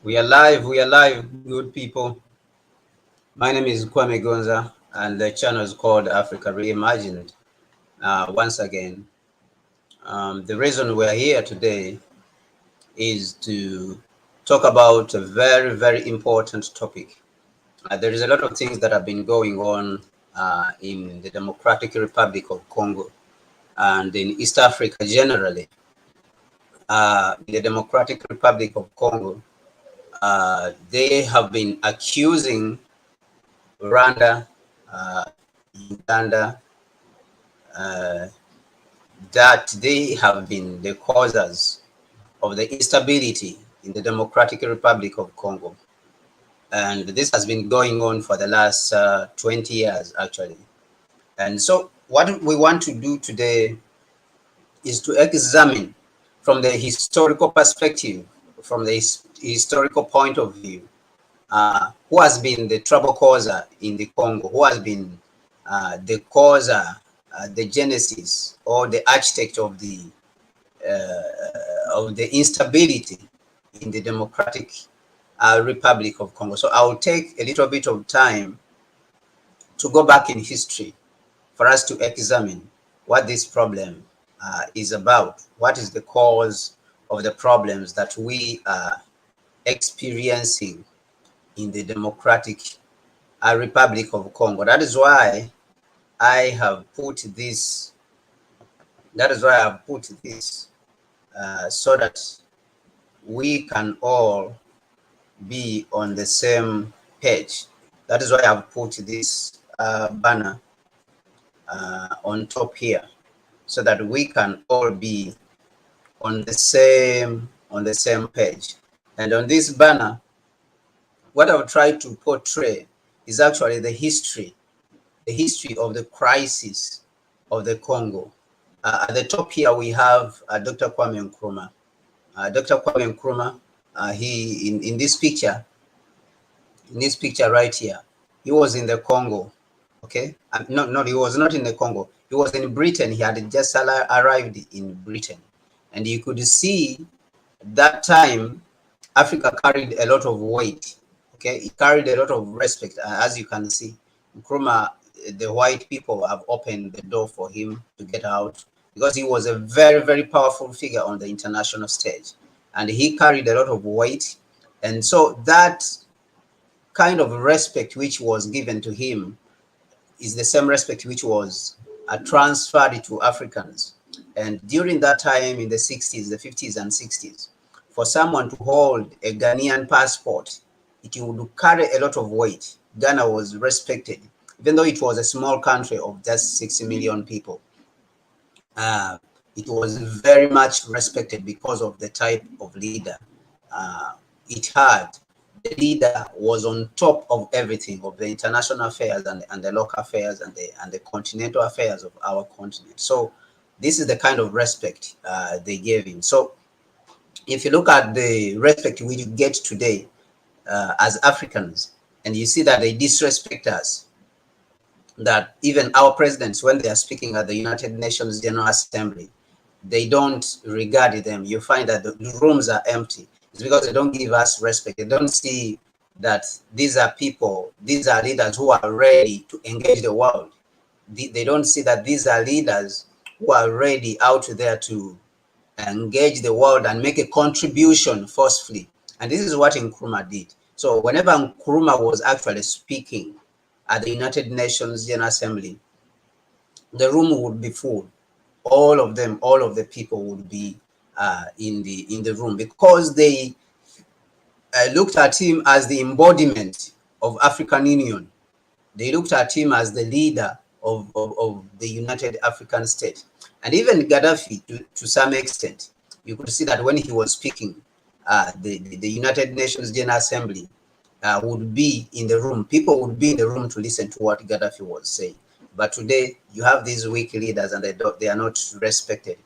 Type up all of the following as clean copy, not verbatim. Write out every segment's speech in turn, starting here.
We are live, good people. My name is Kwame Gonza, and the channel is called Africa Reimagined. Once again, the reason we are here today is to talk about a very, very important topic. There is a lot of things that have been going on in the Democratic Republic of Congo and in East Africa generally. In the Democratic Republic of Congo, they have been accusing Rwanda, uh, Uganda, uh, that they have been the causes of the instability in the Democratic Republic of Congo. And this has been going on for the last 20 years, actually. And so, what we want to do today is to examine from the historical perspective, from the historical point of view, who has been the trouble causer in the Congo, who has been the causer, the genesis or the architect of the instability in the Democratic Republic of Congo. So I'll take a little bit of time to go back in history for us to examine what this problem is about. What is the cause of the problems that we are experiencing in the Democratic Republic of Congo? That is why I have put this. That is why I have put this so that we can all be on the same page. That is why I've put this banner on top here, so that we can all be on the same page. And on this banner, what I've tried to portray is actually the history of the crisis of the Congo. At the top here, we have Dr. Kwame Nkrumah. Dr. Kwame Nkrumah, he in this picture right here, he was in the Congo. Okay, no, he was not in the Congo. He was in Britain. He had just arrived in Britain, and you could see that time Africa carried a lot of weight. Okay, it carried a lot of respect, as you can see. Nkrumah, the white people have opened the door for him to get out because he was a very, very powerful figure on the international stage, and he carried a lot of weight. And so that kind of respect which was given to him is the same respect which was transferred to Africans. And during that time in the 60s, the 50s and 60s, for someone to hold a Ghanaian passport, it would carry a lot of weight. Ghana was respected, even though it was a small country of just 60 million people. It was very much respected because of the type of leader it had. The leader was on top of everything, of the international affairs and the local affairs and the continental affairs of our continent. So this is the kind of respect they gave him. So if you look at the respect we get today as Africans, and you see that they disrespect us, that even our presidents, when they are speaking at the United Nations General Assembly, they don't regard them. You find that the rooms are empty. It's because they don't give us respect. They don't see that these are people, these are leaders who are ready to engage the world. They don't see that these are leaders who are ready out there to engage the world and make a contribution forcefully. And this is what Nkrumah did. So whenever Nkrumah was actually speaking at the United Nations General Assembly, the room would be full. All of them, all of the people would be in the room because they looked at him as the embodiment of African Union. They looked at him as the leader of the United African State. And even Gaddafi, to some extent, you could see that when he was speaking, the United Nations General Assembly would be in the room. People would be in the room to listen to what Gaddafi was saying. But today, you have these weak leaders and they are not respected.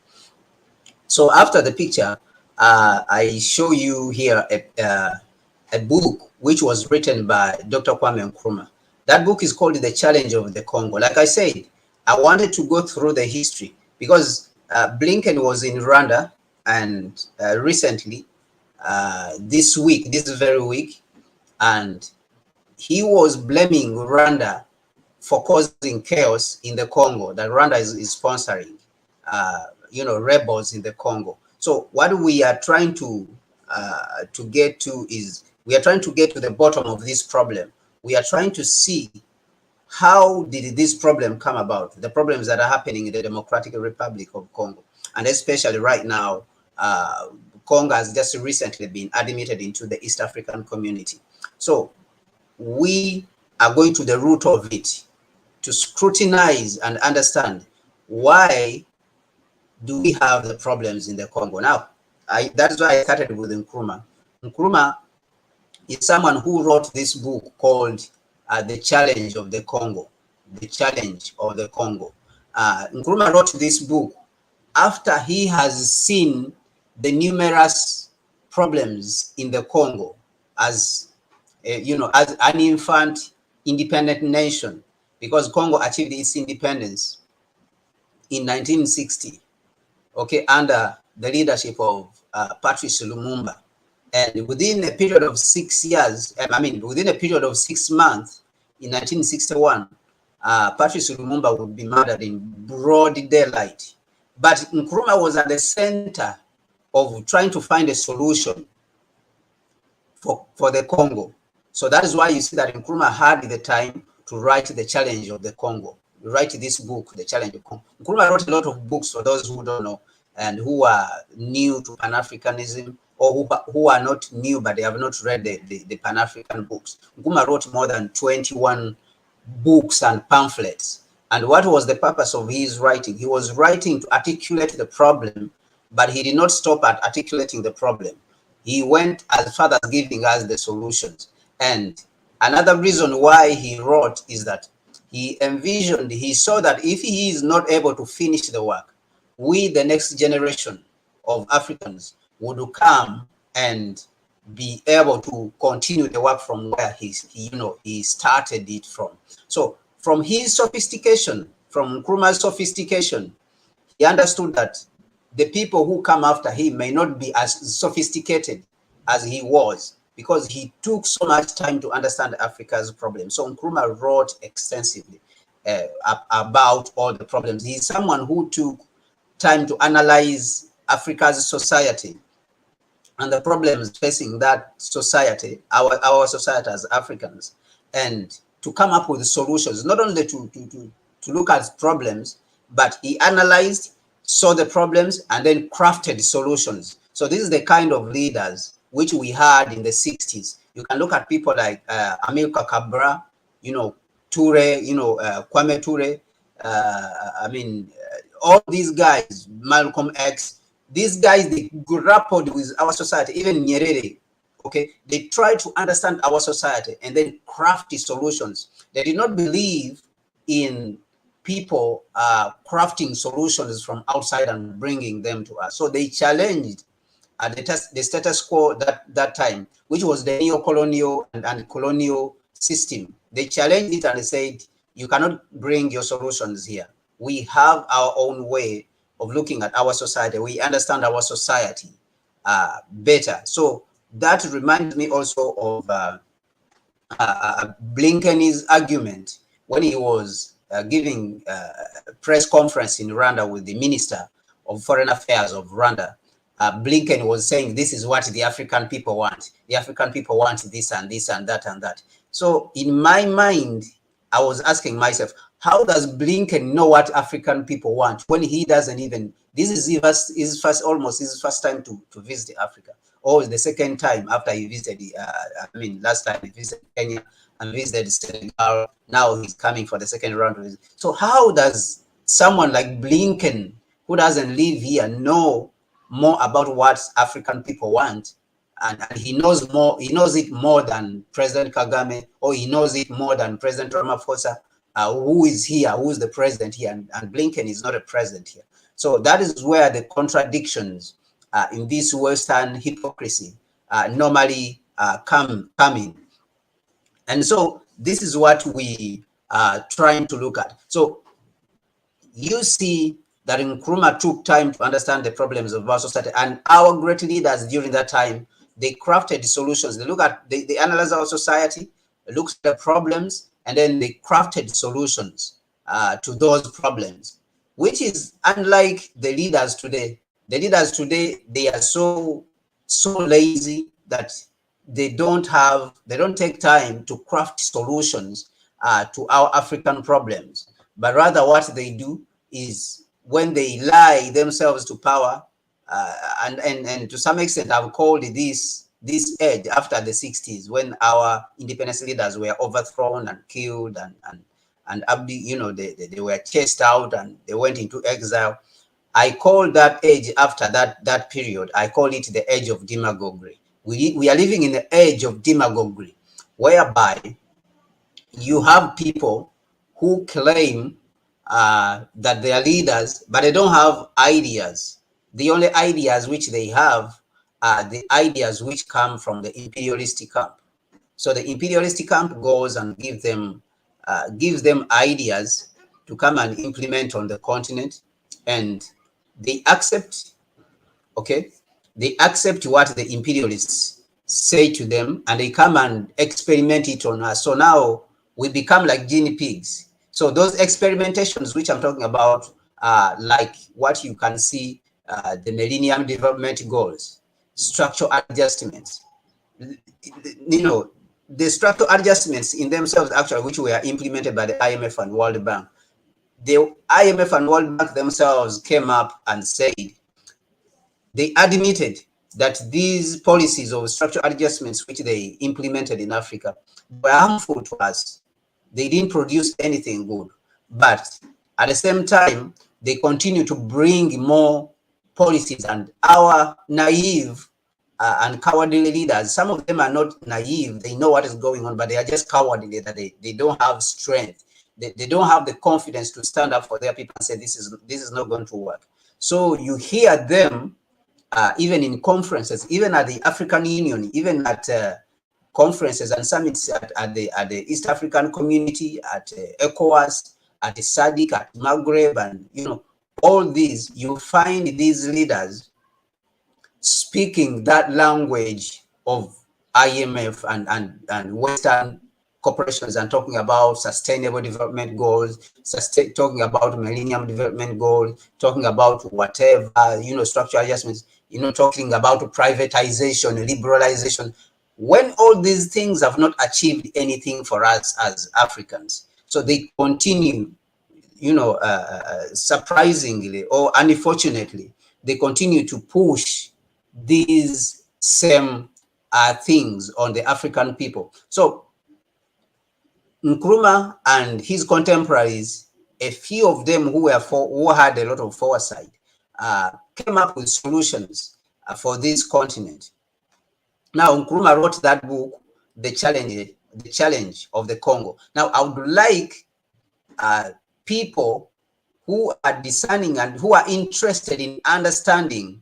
So after the picture, I show you here a book which was written by Dr. Kwame Nkrumah. That book is called The Challenge of the Congo. Like I said, I wanted to go through the history because Blinken was in Rwanda and recently this week, this very week, and he was blaming Rwanda for causing chaos in the Congo, that Rwanda is sponsoring, rebels in the Congo. So what we are trying to get to is, we are trying to get to the bottom of this problem. We are trying to see how did this problem come about, the problems that are happening in the Democratic Republic of Congo. And especially right now, Congo has just recently been admitted into the East African community. So we are going to the root of it to scrutinize and understand why do we have the problems in the Congo. Now, that's why I started with Nkrumah. Nkrumah is someone who wrote this book called The Challenge of the Congo. The Challenge of the Congo. Nkrumah wrote this book after he has seen the numerous problems in the Congo as, as an infant independent nation, because Congo achieved its independence in 1960, okay, under the leadership of Patrice Lumumba. And within a period of 6 years, within a period of 6 months, in 1961, Patrice Lumumba would be murdered in broad daylight. But Nkrumah was at the center of trying to find a solution for the Congo. So that is why you see that Nkrumah had the time to write The Challenge of the Congo, write this book, The Challenge of Congo. Nkrumah wrote a lot of books, for those who don't know, and who are new to Pan-Africanism, or who are not new, but they have not read the Pan-African books. Nkrumah wrote more than 21 books and pamphlets. And what was the purpose of his writing? He was writing to articulate the problem, but he did not stop at articulating the problem. He went as far as giving us the solutions. And another reason why he wrote is that he envisioned, he saw that if he is not able to finish the work, we, the next generation of Africans, would come and be able to continue the work from where he started it from. So from his sophistication, from Nkrumah's sophistication, he understood that the people who come after him may not be as sophisticated as he was, because he took so much time to understand Africa's problems. So Nkrumah wrote extensively about all the problems. He's someone who took time to analyze Africa's society and the problems facing that society, our society as Africans, and to come up with solutions, not only to look at problems, but he analyzed, saw the problems, and then crafted solutions. So this is the kind of leaders which we had in the 60s. You can look at people like Amilcar Cabral, Toure, Kwame Toure, all these guys, Malcolm X, these guys, they grappled with our society, even Nyerere, okay? They tried to understand our society and then crafty solutions. They did not believe in people crafting solutions from outside and bringing them to us. So they challenged the status quo that time, which was the neo-colonial and colonial system. They challenged it and they said, you cannot bring your solutions here. We have our own way of looking at our society. We understand our society better. So that reminds me also of Blinken's argument when he was giving a press conference in Rwanda with the Minister of Foreign Affairs of Rwanda. Blinken was saying, this is what the African people want. The African people want this and this and that and that. So in my mind, I was asking myself, how does Blinken know what African people want when he doesn't even, this is his first time to visit Africa, or the second time after he visited, last time he visited Kenya and visited Senegal, now he's coming for the second round of visit. So how does someone like Blinken, who doesn't live here, know more about what African people want? And he knows it more than President Kagame, or he knows it more than President Ramaphosa, who is here, who is the president here, and Blinken is not a president here. So that is where the contradictions in this Western hypocrisy normally come in. And so this is what we are trying to look at. So you see that Nkrumah took time to understand the problems of our society, and our great leaders during that time, they crafted solutions. They look at, they analyze our society, looks at the problems, and then they crafted solutions to those problems, which is unlike the leaders today. The leaders today, they are so lazy that they don't take time to craft solutions to our African problems. But rather what they do is, when they lie themselves to power, and to some extent I've called this age after the 60s, when our independence leaders were overthrown and killed, and they were chased out and they went into exile. I call that age, after that period, I call it the age of demagoguery. We are living in the age of demagoguery, whereby you have people who claim that they are leaders, but they don't have ideas. The only ideas which they have are the ideas which come from the imperialistic camp. So the imperialistic camp goes and gives them ideas to come and implement on the continent, and they accept, okay, they accept what the imperialists say to them, and they come and experiment it on us. So now we become like guinea pigs. So those experimentations which I'm talking about are like what you can see, the Millennium Development Goals, structural adjustments. The structural adjustments in themselves, actually, which were implemented by the IMF and World Bank. The IMF and World Bank themselves came up and said, they admitted that these policies of structural adjustments which they implemented in Africa were harmful to us. They didn't produce anything good. But at the same time, they continue to bring more policies, and our naive and cowardly leaders, some of them are not naive, they know what is going on, but they are just cowardly, that they don't have strength. They don't have the confidence to stand up for their people and say, this is not going to work. So you hear them, even in conferences, even at the African Union, even at conferences and summits at the East African Community, at ECOWAS, at the SADC, at Maghreb, and all these, you find these leaders speaking that language of IMF and Western corporations, and talking about sustainable development goals, talking about Millennium Development Goals, talking about whatever, structural adjustments, talking about privatization, liberalization, when all these things have not achieved anything for us as Africans. So they continue, surprisingly or unfortunately, they continue to push these same things on the African people. So Nkrumah and his contemporaries, a few of them who had a lot of foresight, came up with solutions for this continent. Now, Nkrumah wrote that book, The Challenge of the Congo. Now, I would like people who are discerning and who are interested in understanding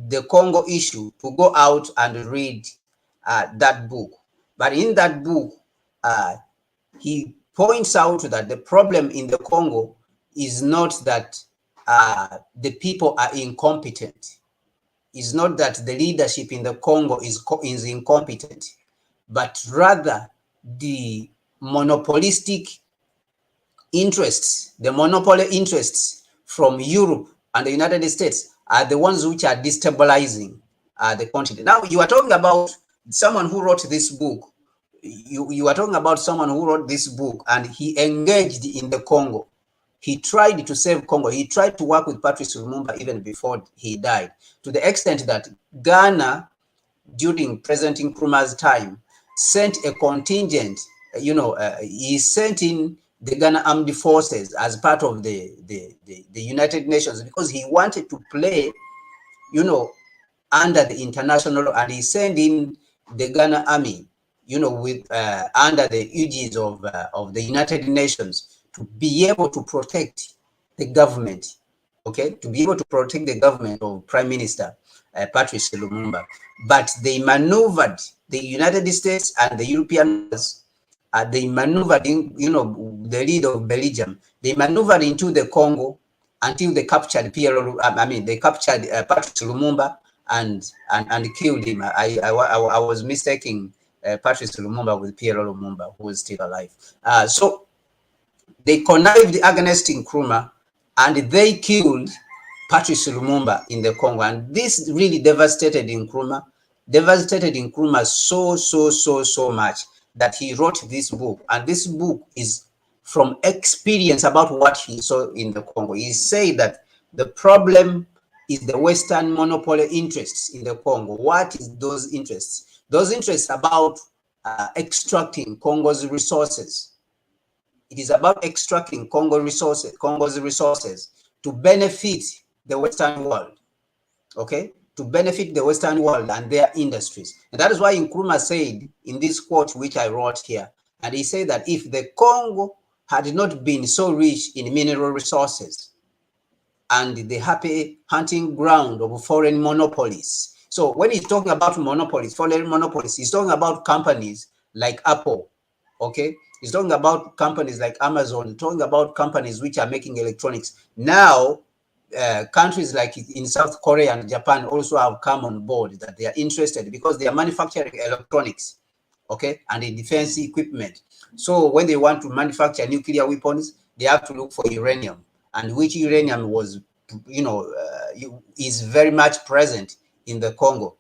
the Congo issue to go out and read that book. But in that book, he points out that the problem in the Congo is not that the people are incompetent. It's not that the leadership in the Congo is incompetent, but rather the monopolistic interests, the monopoly interests from Europe and the United States are the ones which are destabilizing the continent. Now, you are talking about someone who wrote this book. You are talking about someone who wrote this book, and he engaged in the Congo. He tried to save Congo. He tried to work with Patrice Lumumba even before he died, to the extent that Ghana, during President Nkrumah's time, sent a contingent. He sent in the Ghana Armed Forces as part of the United Nations, because he wanted to play, under the international, and he sent in the Ghana Army, with under the aegis of the United Nations, to be able to protect the government, to be able to protect the government of Prime Minister Patrice Lumumba. But they maneuvered, the United States and the Europeans, they maneuvered in, the lead of Belgium, they maneuvered into the Congo until they captured they captured Patrice Lumumba, and killed him. I was mistaking Patrice Lumumba with Pierre Lumumba, who is still alive. So they connived against Nkrumah, and they killed Patrice Lumumba in the Congo. And this really devastated Nkrumah, so much that he wrote this book. And this book is from experience about what he saw in the Congo. He said that the problem is the Western monopoly interests in the Congo. What is those interests? Those interests about extracting Congo's resources. It is about extracting Congo's resources to benefit the Western world, okay? To benefit the Western world and their industries. And that is why Nkrumah said in this quote, which I wrote here, and he said that if the Congo had not been so rich in mineral resources and the happy hunting ground of foreign monopolies. So when he's talking about monopolies, foreign monopolies, he's talking about companies like Apple, okay? He's talking about companies like Amazon, talking about companies which are making electronics. Now, countries like in South Korea and Japan also have come on board that they are interested because they are manufacturing electronics, okay, and in defense equipment. So when they want to manufacture nuclear weapons, they have to look for uranium, and which uranium was, is very much present in the Congo.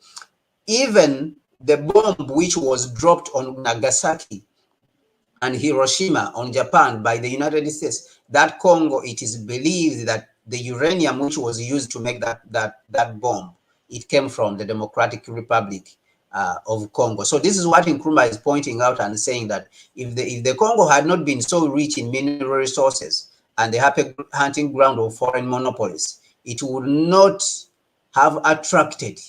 Even the bomb which was dropped on Nagasaki and Hiroshima on Japan by the United States, that Congo, it is believed that the uranium which was used to make that bomb, it came from the Democratic Republic of Congo. So this is what Nkrumah is pointing out and saying that if the Congo had not been so rich in mineral resources and the happy hunting ground of foreign monopolies, it would not have attracted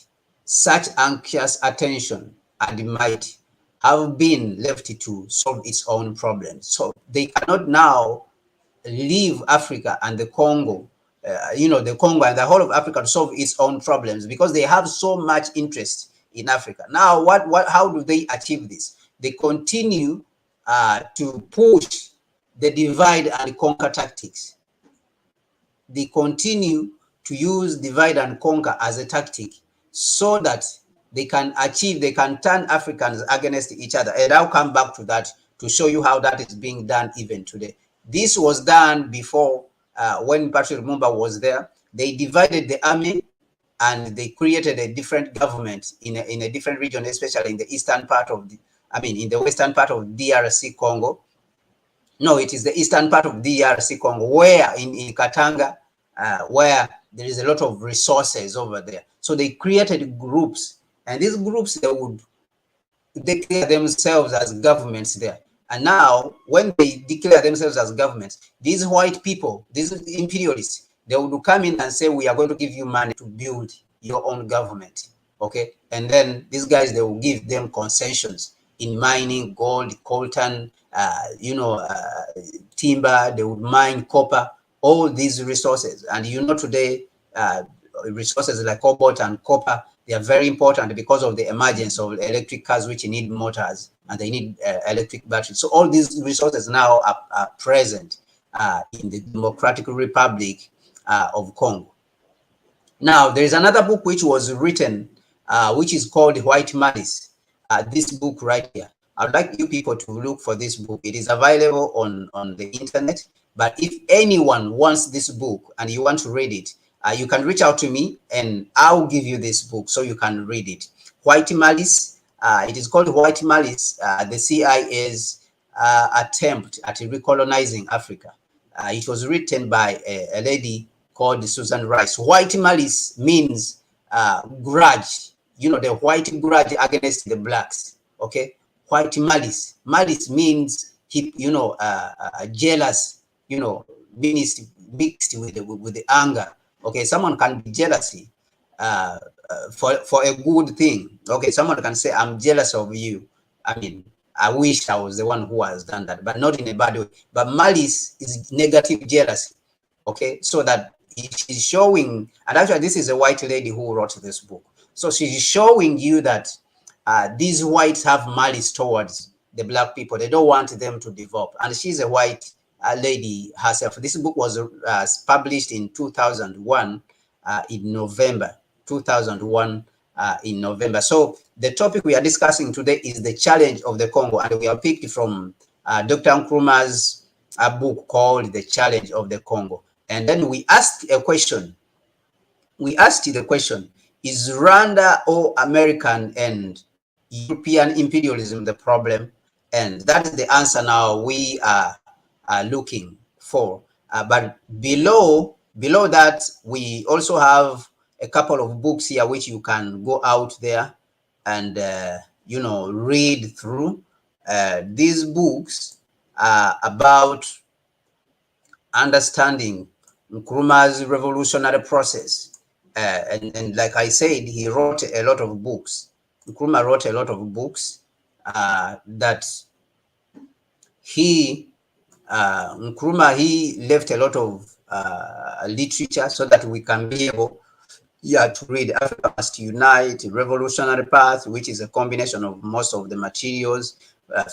such anxious attention and might have been left to solve its own problems. So they cannot now leave Africa and the Congo, the Congo and the whole of Africa to solve its own problems because they have so much interest in Africa. Now, how do they achieve this? They continue to push the divide and conquer tactics. They continue to use divide and conquer as a tactic so that they can turn Africans against each other. And I'll come back to that to show you how that is being done even today. This was done before when Patrice Lumumba was there. They divided the army and they created a different government in a different region, especially in the eastern part of in the western part of DRC Congo. No, it is the eastern part of DRC Congo, where in Katanga, where there is a lot of resources over there. So they created groups, and these groups, they would declare themselves as governments there. And now, when they declare themselves as governments, these white people, these imperialists, they would come in and say, we are going to give you money to build your own government, okay? And then these guys, they will give them concessions in mining, gold, coltan, timber, they would mine copper, all these resources. And today, resources like cobalt and copper, they are very important because of the emergence of electric cars, which need motors and they need electric batteries. So all these resources now are present in the Democratic Republic of Congo. Now, there is another book which was written, which is called White Malice. This book right here. I'd like you people to look for this book. It is available on the internet. But if anyone wants this book and you want to read it, you can reach out to me and I'll give you this book so you can read it. White Malice. It is called White Malice, the CIA's attempt at recolonizing Africa. It was written by a lady called Susan Rice. White Malice means grudge, the white grudge against the blacks, okay? White malice. Malice means, jealous, mixed with the anger. Okay, someone can be jealousy for a good thing. Okay, someone can say, I'm jealous of you. I wish I was the one who has done that, but not in a bad way. But malice is negative jealousy. Okay, so that she's showing, and actually this is a white lady who wrote this book. So she's showing you that these whites have malice towards the black people. They don't want them to develop. And she's a white lady herself. This book was published in 2001 in November. 2001 in November. So the topic we are discussing today is the challenge of the Congo, and we are picked from Dr. Nkrumah's book called The Challenge of the Congo. And then we asked a question. We asked the question, is Rwanda or American and European imperialism the problem? And that is the answer now we are looking for. But below that, we also have a couple of books here which you can go out there and read through. These books are about understanding Nkrumah's revolutionary process. And like I said, he wrote a lot of books. Nkrumah wrote a lot of books that Nkrumah, he left a lot of literature so that we can be able to read Africa Must Unite, Revolutionary Path, which is a combination of most of the materials,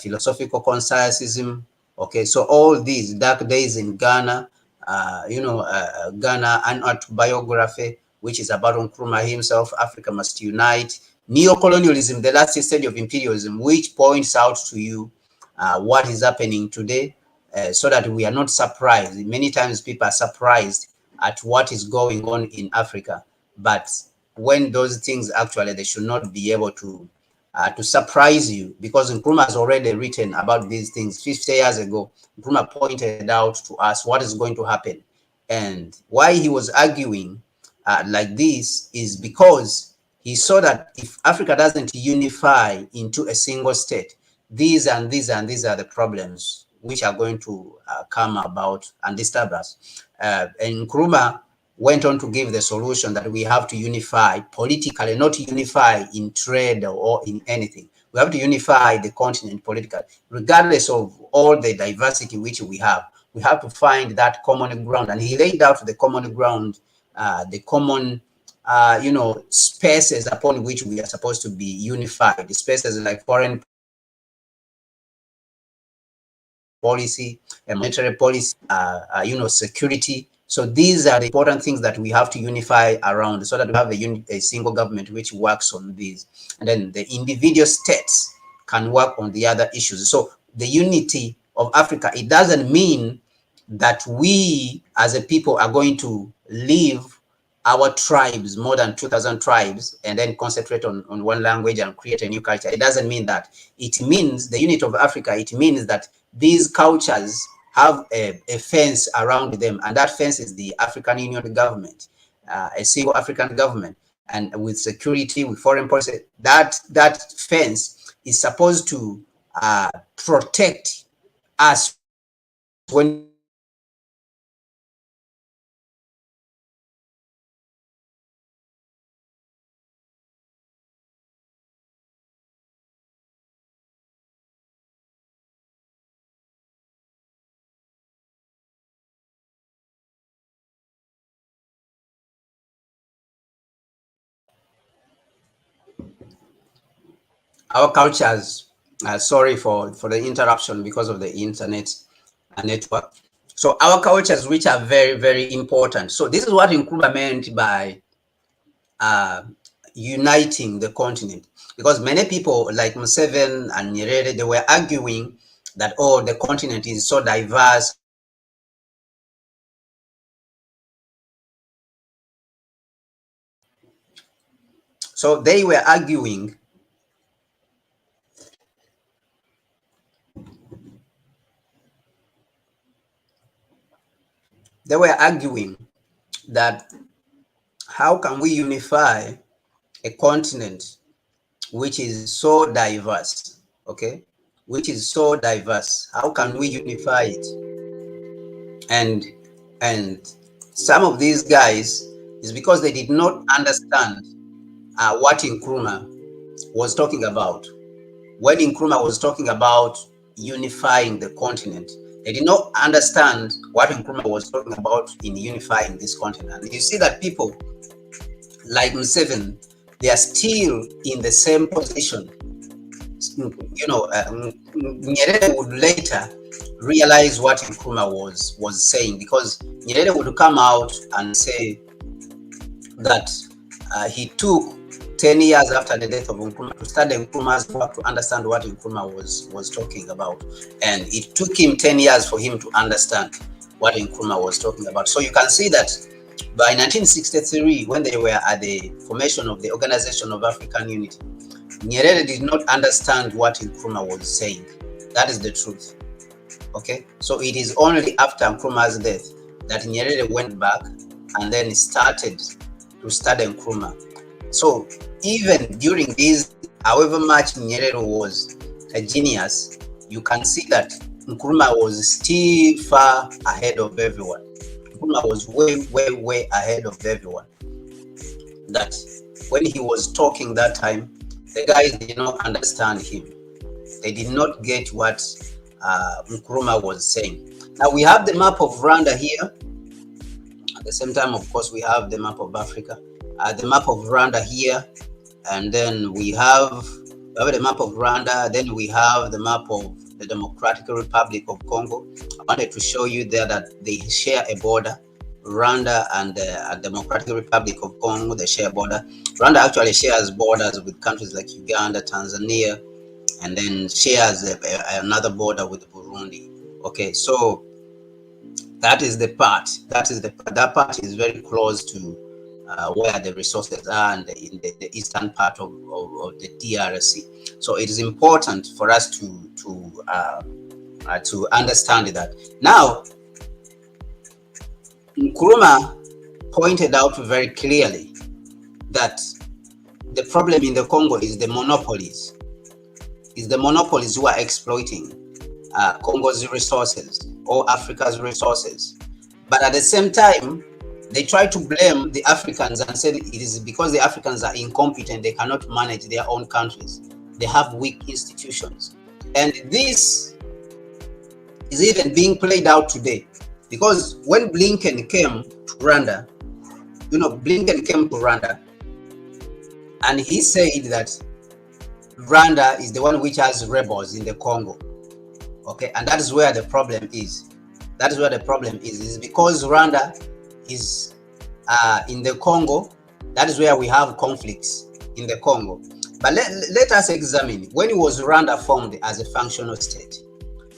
philosophical concisism. Okay, so all these Dark Days in Ghana, Ghana, an autobiography, which is about Nkrumah himself, Africa Must Unite, Neocolonialism, the last stage of imperialism, which points out to you what is happening today, so that we are not surprised. Many times people are surprised at what is going on in Africa, but when those things actually, they should not be able to surprise you, because Nkrumah has already written about these things 50 years ago. Nkrumah pointed out to us what is going to happen, and why he was arguing like this is because he saw that if Africa doesn't unify into a single state, these and these and these are the problems which are going to come about and disturb us. And Nkrumah went on to give the solution that we have to unify politically, not unify in trade or in anything. We have to unify the continent politically, regardless of all the diversity which we have. We have to find that common ground, and he laid out the common ground, the common spaces upon which we are supposed to be unified. The spaces like foreign policy, monetary policy, security. So these are the important things that we have to unify around, so that we have a single government which works on these. And then the individual states can work on the other issues. So the unity of Africa, it doesn't mean that we as a people are going to leave our tribes, more than 2,000 tribes, and then concentrate on one language and create a new culture. It doesn't mean that. It means the unity of Africa. It means that these cultures have a fence around them, and that fence is the African Union government, a single African government, and with security, with foreign policy. That fence is supposed to protect us when our cultures, sorry for the interruption because of the internet network. So our cultures, which are very, very important. So this is what Nkrumah meant by uniting the continent, because many people like Museveni and Nyerere, they were arguing that, oh, the continent is so diverse. So they were arguing that how can we unify a continent which is so diverse, okay? Which is so diverse. How can we unify it? And some of these guys is because they did not understand what Nkrumah was talking about. When Nkrumah was talking about unifying the continent, they did not understand what Nkrumah was talking about in unifying this continent. And you see that people like Museveni, they are still in the same position. Nyerere would later realize what Nkrumah was saying, because Nyerere would come out and say that he took 10 years after the death of Nkrumah to study Nkrumah's work to understand what Nkrumah was talking about. And it took him 10 years for him to understand what Nkrumah was talking about. So you can see that by 1963, when they were at the formation of the Organization of African Unity, Nyerere did not understand what Nkrumah was saying. That is the truth. Okay, so it is only after Nkrumah's death that Nyerere went back and then started to study Nkrumah. So even during this, however much Nyerere was a genius, you can see that Nkrumah was still far ahead of everyone. Nkrumah was way ahead of everyone. That when he was talking that time, the guys did not understand him. They did not get what Nkrumah was saying. Now we have the map of Rwanda here. At the same time, of course, we have the map of Africa. The map of Rwanda here, and then we have the map of Rwanda. Then we have the map of the Democratic Republic of Congo. I wanted to show you there that they share a border. Rwanda and the Democratic Republic of Congo, they share a border. Rwanda actually shares borders with countries like Uganda, Tanzania, and then shares another border with Burundi. Okay, so that is the part. That part is very close to where the resources are and in the eastern part of the DRC. So it is important for us to understand that. Now, Nkrumah pointed out very clearly that the problem in the Congo is the monopolies. Is the monopolies who are exploiting Congo's resources or Africa's resources. But at the same time, they try to blame the Africans and say it is because the Africans are incompetent, they cannot manage their own countries. They have weak institutions. And this is even being played out today. Because when Blinken came to Rwanda, Blinken came to Rwanda and he said that Rwanda is the one which has rebels in the Congo. Okay, and that is where the problem is. That is where the problem is because Rwanda is in the Congo. That is where we have conflicts in the Congo. But let us examine when was Rwanda formed as a functional state.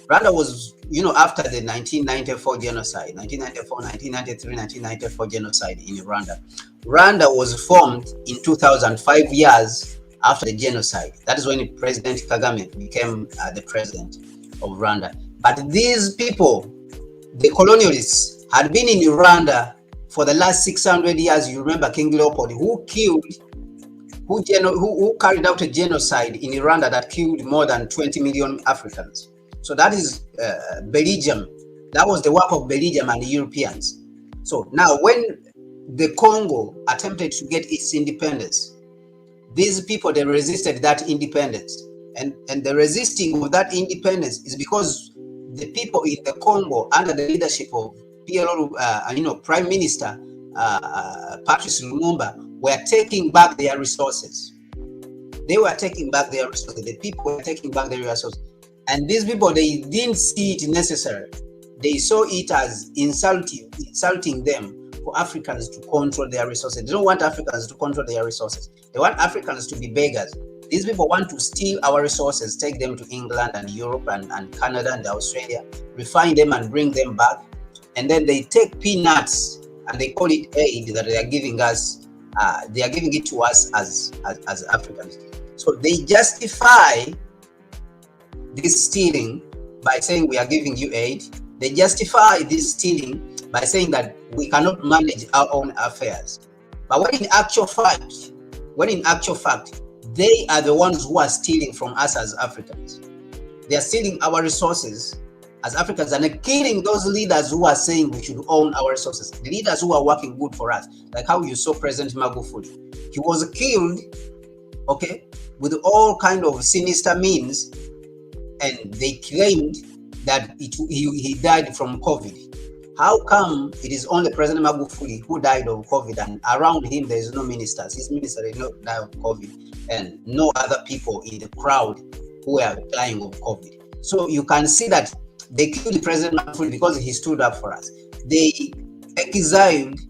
Rwanda was, after the 1994 genocide, 1994, 1993, 1994 genocide in Rwanda. Rwanda was formed in 2000, 5 years after the genocide. That is when President Kagame became the president of Rwanda. But these people, the colonialists, had been in Rwanda for the last 600 years. You remember King Leopold, who carried out a genocide in Rwanda that killed more than 20 million Africans. So that is Belgium. That was the work of Belgium and the Europeans. So now when the Congo attempted to get its independence, these people, they resisted that independence. And the resisting of that independence is because the people in the Congo, under the leadership of PLO, Prime Minister Patrice Lumumba, were taking back their resources. They were taking back their resources. The people were taking back their resources. And these people, they didn't see it necessary. They saw it as insulting them for Africans to control their resources. They don't want Africans to control their resources. They want Africans to be beggars. These people want to steal our resources, take them to England and Europe and Canada and Australia, refine them and bring them back. And then they take peanuts and they call it aid that they are giving us. They are giving it to us as Africans. So they justify this stealing by saying we are giving you aid. They justify this stealing by saying that we cannot manage our own affairs. But when in actual fact, they are the ones who are stealing from us as Africans. They are stealing our resources as Africans and are killing those leaders who are saying we should own our resources. The leaders who are working good for us, like how you saw President Magufuli. He was killed, okay, with all kind of sinister means, and they claimed that he died from COVID. How come it is only President Magufuli who died of COVID, and around him there is no ministers? His minister did not die of COVID, and no other people in the crowd who are dying of COVID. So you can see that they killed President Magufuli because he stood up for us. They exiled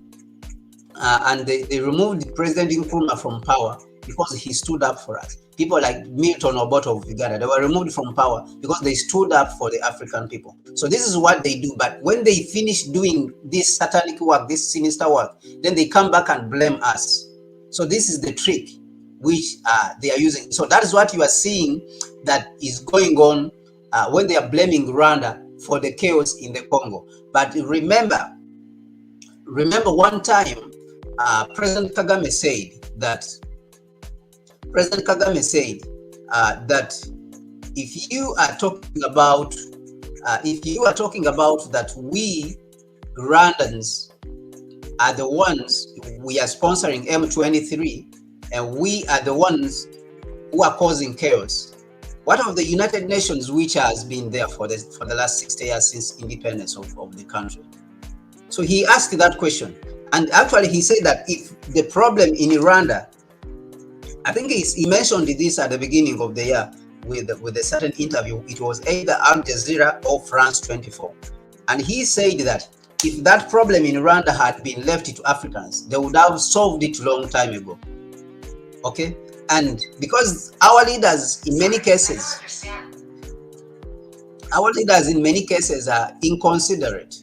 and they removed President Nkrumah from power because he stood up for us. People like Milton Obote of Uganda, they were removed from power because they stood up for the African people. So this is what they do. But when they finish doing this satanic work, this sinister work, then they come back and blame us. So this is the trick which they are using. So that is what you are seeing that is going on when they are blaming Rwanda for the chaos in the Congo. But remember one time President Kagame said that if you are talking about that we Rwandans are the ones, we are sponsoring M23 and we are the ones who are causing chaos, what of the United Nations, which has been there for the last 60 years since independence of the country? So he asked that question, and actually he said that if the problem in Rwanda, I think he mentioned this at the beginning of the year with a certain interview. It was either Al Jazeera or France 24, and he said that if that problem in Rwanda had been left to Africans, they would have solved it long time ago. Okay, and because our leaders in many cases are inconsiderate.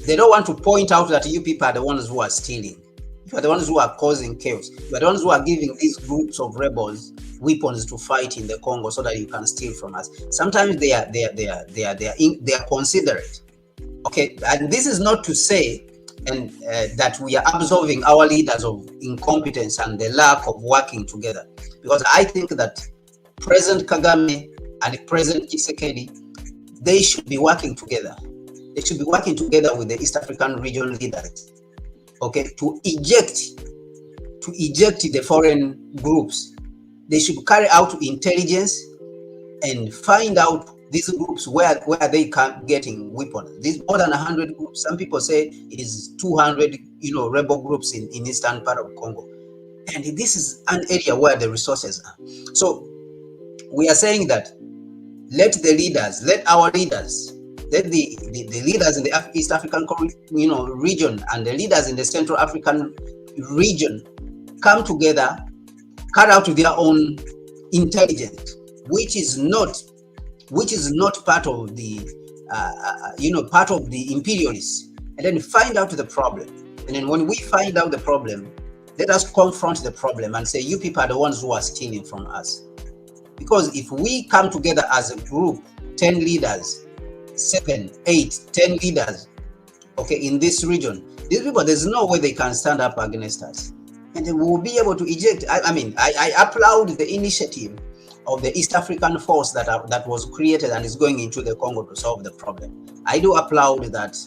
They don't want to point out that you people are the ones who are stealing. You are the ones who are causing chaos. You are the ones who are giving these groups of rebels weapons to fight in the Congo so that you can steal from us. Sometimes they are considerate. Okay, and this is not to say that we are absolving our leaders of incompetence and the lack of working together, because I think that President Kagame and President Tshisekedi, they should be working together. They should be working together with the East African region leaders, okay, to eject the foreign groups. They should carry out intelligence and find out these groups where they can getting weapons. These more than 100 groups. Some people say it is 200, rebel groups in eastern part of Congo, and this is an area where the resources are. So we are saying that let our leaders. Let the leaders in the East African region and the leaders in the Central African region come together, carry out their own intelligence, which is not part of the part of the imperialists, and then find out the problem. And then when we find out the problem, let us confront the problem and say, you people are the ones who are stealing from us. Because if we come together as a group, 10 leaders, 7, 8, 10 leaders, okay, in this region, these people, there's no way they can stand up against us, and they will be able to eject. I applaud the initiative of the East African force that was created and is going into the Congo to solve the problem. I do applaud that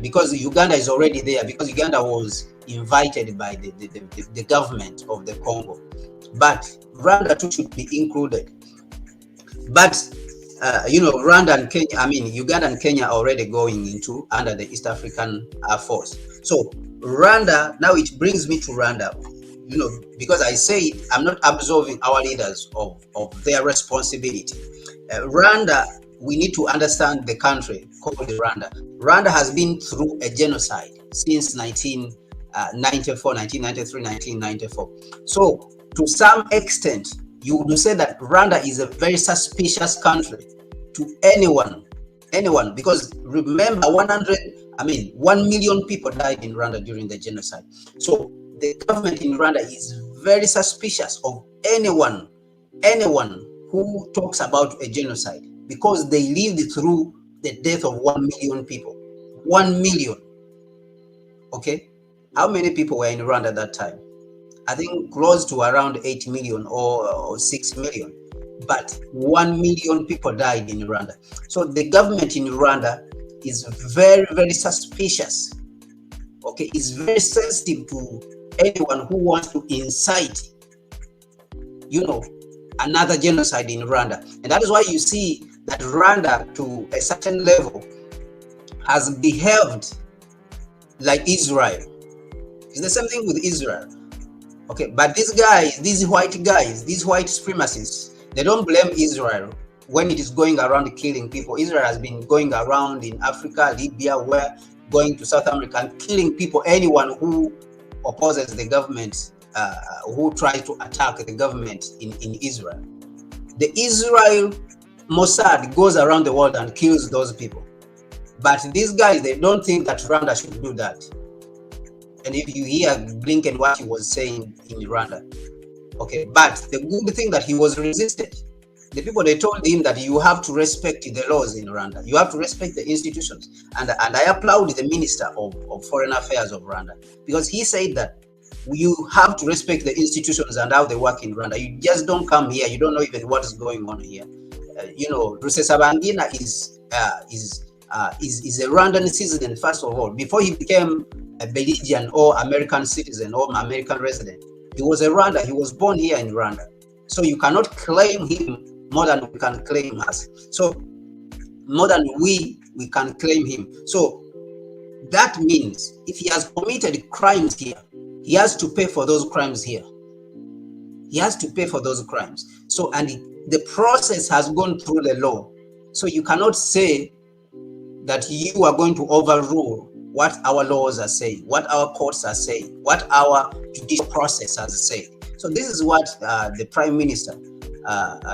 because Uganda is already there, because Uganda was invited by the government of the Congo, but Rwanda too should be included. But Rwanda and Kenya, Uganda and Kenya are already going into under the East African force. So Rwanda, now it brings me to Rwanda, because I say I'm not absolving our leaders of their responsibility. Rwanda, we need to understand the country called Rwanda. Rwanda has been through a genocide since 1993, 1994. So to some extent, you would say that Rwanda is a very suspicious country to anyone, because remember 1 million people died in Rwanda during the genocide. So the government in Rwanda is very suspicious of anyone who talks about a genocide, because they lived through the death of 1 million people. 1 million. Okay? How many people were in Rwanda at that time? I think close to around 8 million or 6 million. But 1 million people died in Rwanda. So the government in Rwanda is very, very suspicious. Okay, it's very sensitive to anyone who wants to incite, another genocide in Rwanda. And that is why you see that Rwanda, to a certain level, has behaved like Israel. It's the same thing with Israel. Okay, but these white supremacists, they don't blame Israel when it is going around killing people. Israel has been going around in Africa, Libya, going to South America and killing people, anyone who opposes the government, who try to attack the government in Israel. The Israel Mossad goes around the world and kills those people. But these guys, they don't think that Rwanda should do that. And if you hear Blinken what he was saying in Rwanda, okay, but the good thing that he was resisted. The people, they told him that you have to respect the laws in Rwanda. You have to respect the institutions. And I applaud the Minister of Foreign Affairs of Rwanda, because he said that you have to respect the institutions and how they work in Rwanda. You just don't come here. You don't know even what is going on here. You know, Rusesabagina is a Rwandan citizen, first of all. Before he became a Belgian or American citizen or American resident, he was a Rwanda. He was born here in Rwanda. So you cannot claim him more than we can claim us. So more than we can claim him. So that means if he has committed crimes here, he has to pay for those crimes here. He has to pay for those crimes. So, and the process has gone through the law. So you cannot say that you are going to overrule what our laws are saying, what our courts are saying, what our judicial process has said. So this is what the Prime Minister,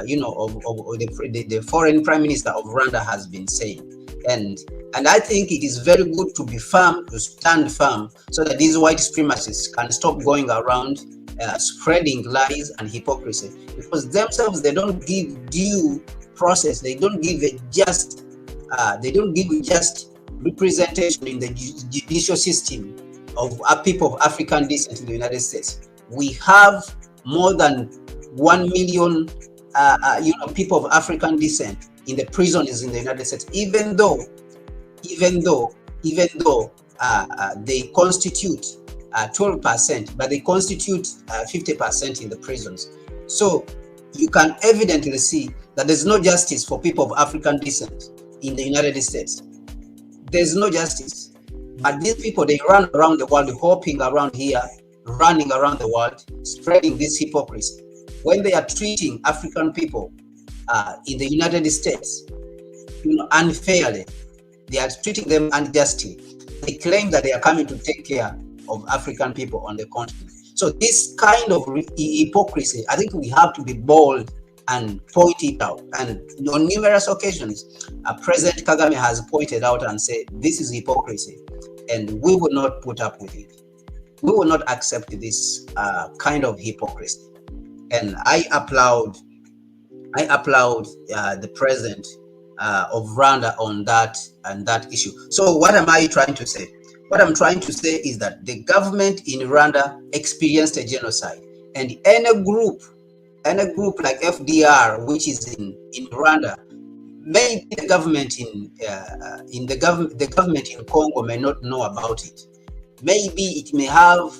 you know, of the foreign Prime Minister of Rwanda has been saying. And I think it is very good to be firm, to stand firm, so that these white supremacists can stop going around spreading lies and hypocrisy, because themselves, they don't give due process. They don't give a just representation in the judicial system of people of African descent in the United States. We have more than 1 million you know, people of African descent in the prisons in the United States, even though they constitute 12%, but they constitute 50% in the prisons. So you can evidently see that there's no justice for people of African descent in the United States. There's no justice. But these people, they run around the world, hopping around here, running around the world, spreading this hypocrisy. When they are treating African people in the United States, you know, unfairly, they are treating them unjustly. They claim that they are coming to take care of African people on the continent. So this kind of hypocrisy, I think we have to be bold and point it out. And on numerous occasions, President Kagame has pointed out and said, this is hypocrisy, and we will not put up with it. We will not accept this kind of hypocrisy. And I applaud the president of Rwanda on that issue. So what am I trying to say? What I'm trying to say is that the government in Rwanda experienced a genocide, and any group like FDR, which is in Rwanda, maybe the government the government in Congo may not know about it. Maybe it may have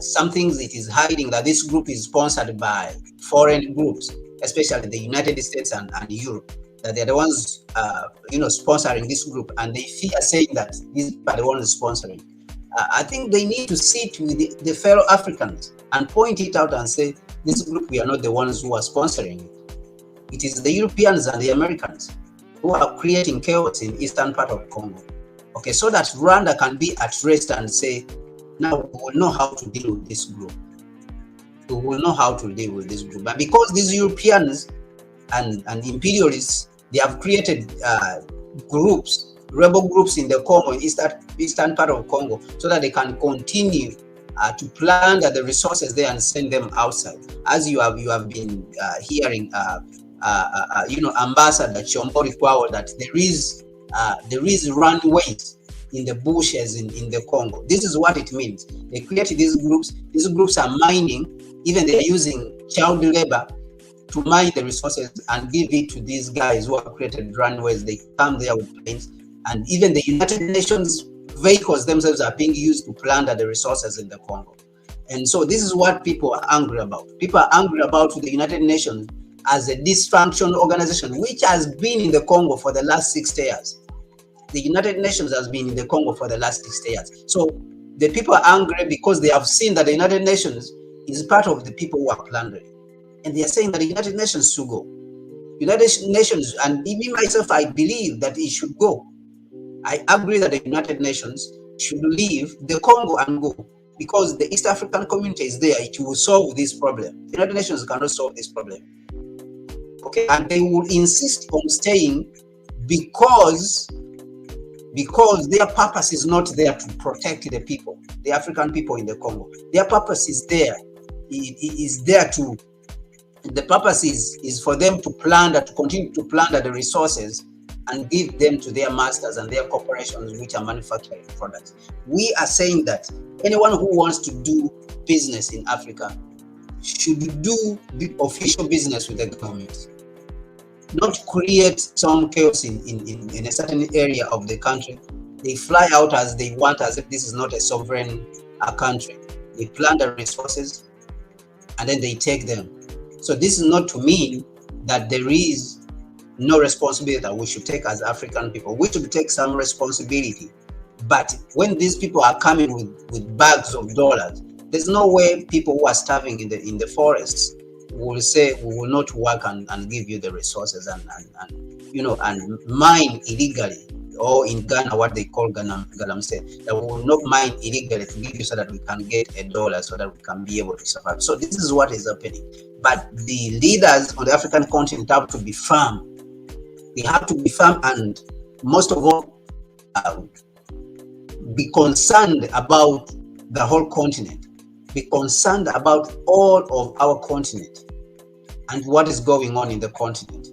some things it is hiding, that this group is sponsored by foreign groups, especially the United States and Europe, that they're the ones you know, sponsoring this group, and they fear saying that these are the ones sponsoring. I think they need to sit with the fellow Africans and point it out and say, this group, we are not the ones who are sponsoring it. It is the Europeans and the Americans who are creating chaos in eastern part of Congo. Okay, so that Rwanda can be at rest and say, now we will know how to deal with this group. We will know how to deal with this group. But because these Europeans and imperialists, they have created groups, rebel groups in the Congo, eastern part of Congo, so that they can continue to plunder the resources there and send them outside. As you have been hearing, you know, Ambassador Chombori Kwao, that there is runways in the bushes in the Congo. This is what it means. They created these groups. These groups are mining. Even they are using child labor to mine the resources and give it to these guys who have created runways. They come there with planes, and even the United Nations vehicles themselves are being used to plunder the resources in the Congo. And so this is what people are angry about. People are angry about the United Nations as a dysfunctional organization, which has been in the Congo for the last 60 years. The United Nations has been in the Congo for the last 60 years. So the people are angry because they have seen that the United Nations is part of the people who are plundering. And they are saying that the United Nations should go. United Nations, and even myself, I believe that it should go. I agree that the United Nations should leave the Congo and go. because the East African community is there. It will solve this problem. The United Nations cannot solve this problem. Okay, and they will insist on staying because their purpose is not there to protect the people, the African people in the Congo. Their purpose is there. It is there to. The purpose is for them to plunder, to continue to plunder the resources and give them to their masters and their corporations which are manufacturing products. We are saying that anyone who wants to do business in Africa should do the official business with the government, not create some chaos in a certain area of the country. They fly out as they want, as if this is not a sovereign country. They plunder resources and then they take them. So this is not to mean that there is no responsibility that we should take as African people. We should take some responsibility. But when these people are coming with bags of dollars, there's no way people who are starving in the forests will say we will not work and give you the resources and mine illegally, or in Ghana what they call galamsey, that we will not mine illegally to give you so that we can get $1 so that we can be able to survive. So this is what is happening. But the leaders on the African continent have to be firm. They have to be firm, and most of all, be concerned about the whole continent. Be concerned about all of our continent and what is going on in the continent.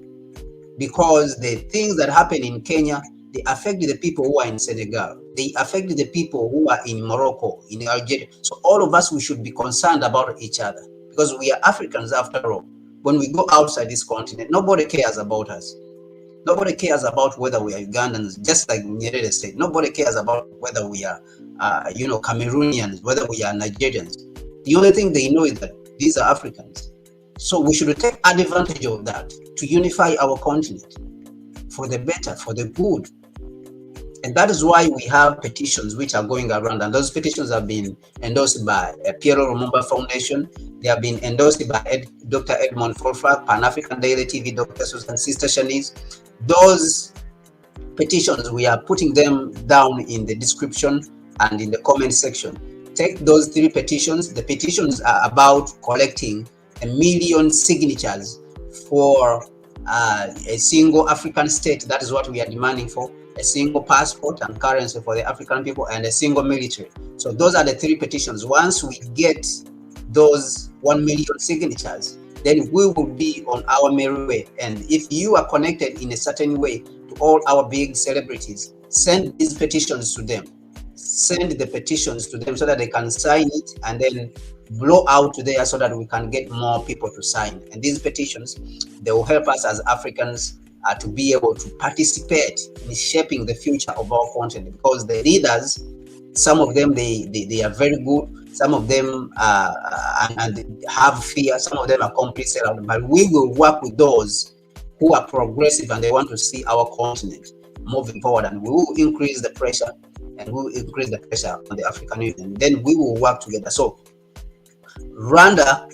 Because the things that happen in Kenya, they affect the people who are in Senegal. They affect the people who are in Morocco, in Algeria. So all of us, we should be concerned about each other, because we are Africans after all. When we go outside this continent, nobody cares about us. Nobody cares about whether we are Ugandans, just like Nyerere said. Nobody cares about whether we are, Cameroonians, whether we are Nigerians. The only thing they know is that these are Africans. So we should take advantage of that to unify our continent for the better, for the good. And that is why we have petitions which are going around, and those petitions have been endorsed by Piero Lumumba Foundation. They have been endorsed by Dr. Edmond Folfak, Pan-African Daily TV, Dr. Susan Sister Shanice. Those petitions, we are putting them down in the description and in the comment section. Take those 3 petitions. The petitions are about collecting 1 million signatures for a single African state. That is what we are demanding for. A single passport and currency for the African people, and a single military. So those are the 3 petitions. Once we get those 1 million signatures, then we will be on our merry way. And if you are connected in a certain way to all our big celebrities, send these petitions to them. Send the petitions to them so that they can sign it and then blow out there so that we can get more people to sign. And these petitions, they will help us as Africans to be able to participate in shaping the future of our continent, because the leaders, some of them they are very good, some of them and have fear, some of them are completely around, but we will work with those who are progressive and they want to see our continent moving forward, and we will increase the pressure, and we will increase the pressure on the African Union. Then we will work together. So Rwanda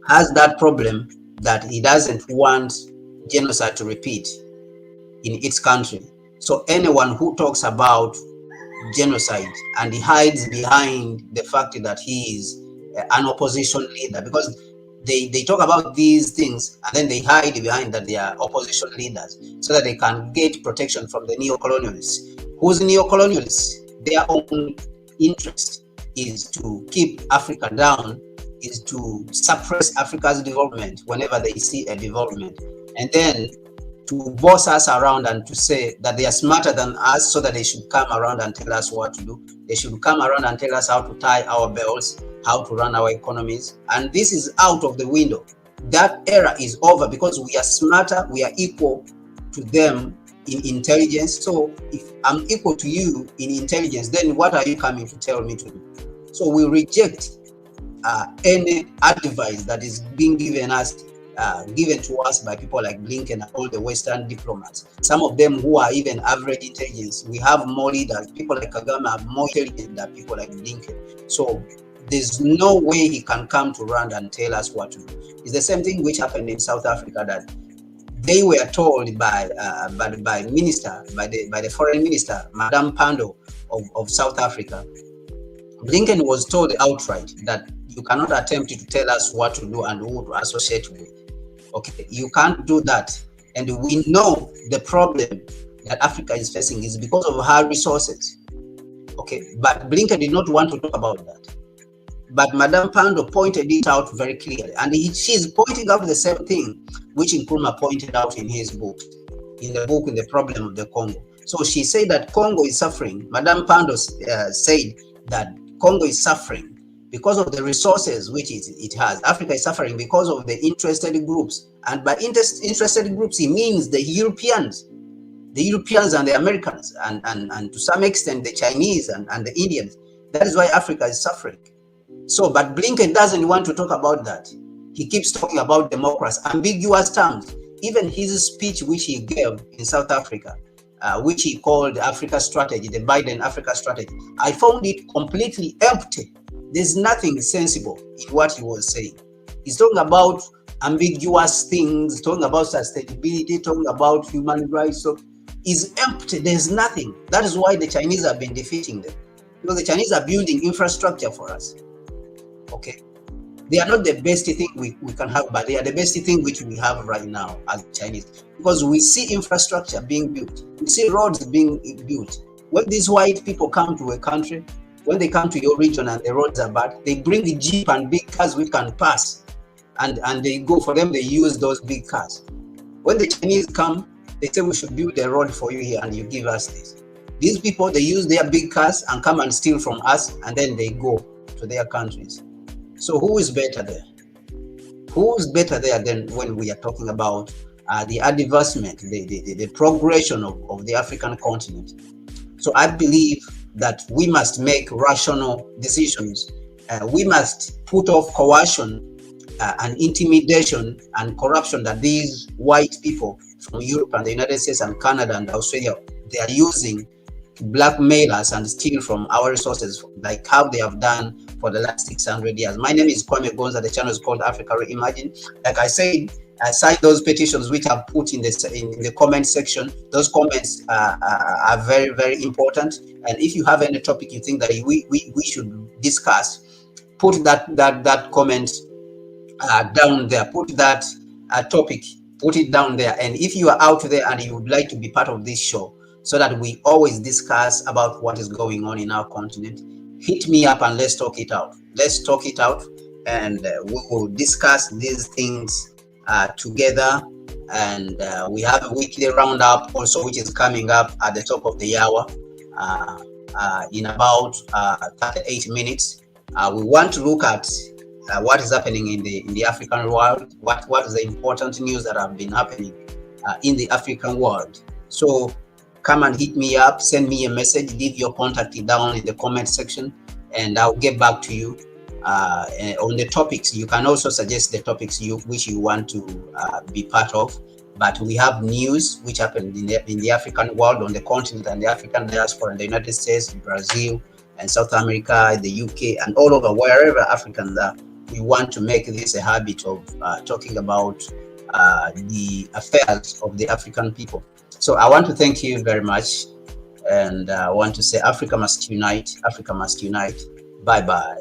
has that problem that he doesn't want genocide to repeat in its country. So anyone who talks about genocide and he hides behind the fact that he is an opposition leader, because they talk about these things and then they hide behind that they are opposition leaders so that they can get protection from the neo-colonialists. Who's neo-colonialists? Their own interest is to keep Africa down, is to suppress Africa's development whenever they see a development, and then to boss us around and to say that they are smarter than us, so that they should come around and tell us what to do. They should come around and tell us how to tie our belts, how to run our economies. And this is out of the window. That era is over, because we are smarter, we are equal to them in intelligence. So if I'm equal to you in intelligence, then what are you coming to tell me to do? So we reject any advice that is being given to us by people like Blinken and all the Western diplomats. Some of them who are even average intelligence. We have more leaders. People like Kagame are more intelligent than people like Blinken. So there's no way he can come to Rwanda and tell us what to do. It's the same thing which happened in South Africa, that they were told by the foreign minister, Madame Pando of South Africa, Blinken was told outright that you cannot attempt to tell us what to do and who to associate with. Okay, you can't do that. And we know the problem that Africa is facing is because of her resources. Okay, but Blinken did not want to talk about that. But Madame Pando pointed it out very clearly, and she's pointing out the same thing which Nkrumah pointed out in his book, in The Problem of the Congo. So she said that Congo is suffering. Madame Pando said that Congo is suffering because of the resources which it has. Africa is suffering because of the interested groups. And by interested groups, he means the Europeans and the Americans, and to some extent the Chinese and the Indians. That is why Africa is suffering. So, but Blinken doesn't want to talk about that. He keeps talking about democracy, ambiguous terms. Even his speech, which he gave in South Africa, which he called Africa Strategy, the Biden Africa Strategy, I found it completely empty. There's nothing sensible in what he was saying. He's talking about ambiguous things, talking about sustainability, talking about human rights. So it's empty. There's nothing. That is why the Chinese have been defeating them, because the Chinese are building infrastructure for us. Okay, they are not the best thing we can have, but they are the best thing which we have right now as Chinese, because we see infrastructure being built, we see roads being built. When these white people come to a country, when they come to your region and the roads are bad, they bring the jeep and big cars we can pass, and they go for them, they use those big cars. When the Chinese come, they say we should build a road for you here and you give us this. These people, they use their big cars and come and steal from us, and then they go to their countries. So who is better there? Who is better there than when we are talking about the advancement, the progression of the African continent? So I believe that we must make rational decisions. We must put off coercion and intimidation and corruption that these white people from Europe and the United States and Canada and Australia, they are using to blackmail us and steal from our resources, like how they have done for the last 600 years. My name is Kwame Gonza. The channel is called Africa Reimagined. Like I said, I cite those petitions which are put in the comment section. Those comments are very, very important. And if you have any topic you think that we should discuss, put that comment down there. Put that topic, put it down there. And if you are out there and you would like to be part of this show, so that we always discuss about what is going on in our continent, hit me up and let's talk it out. Let's talk it out, and we will discuss these things together. And we have a weekly roundup also, which is coming up at the top of the hour in about 38 minutes. We want to look at what is happening in the African world, what is the important news that have been happening in the African world. So come and hit me up, send me a message, leave your contact down in the comment section, and I'll get back to you on the topics. You can also suggest the topics which you want to be part of. But we have news which happened in the African world, on the continent, and the African diaspora in the United States, Brazil, and South America, the UK, and all over, wherever Africans are. We want to make this a habit of talking about the affairs of the African people. So I want to thank you very much, and I want to say Africa must unite. Africa must unite. Bye-bye.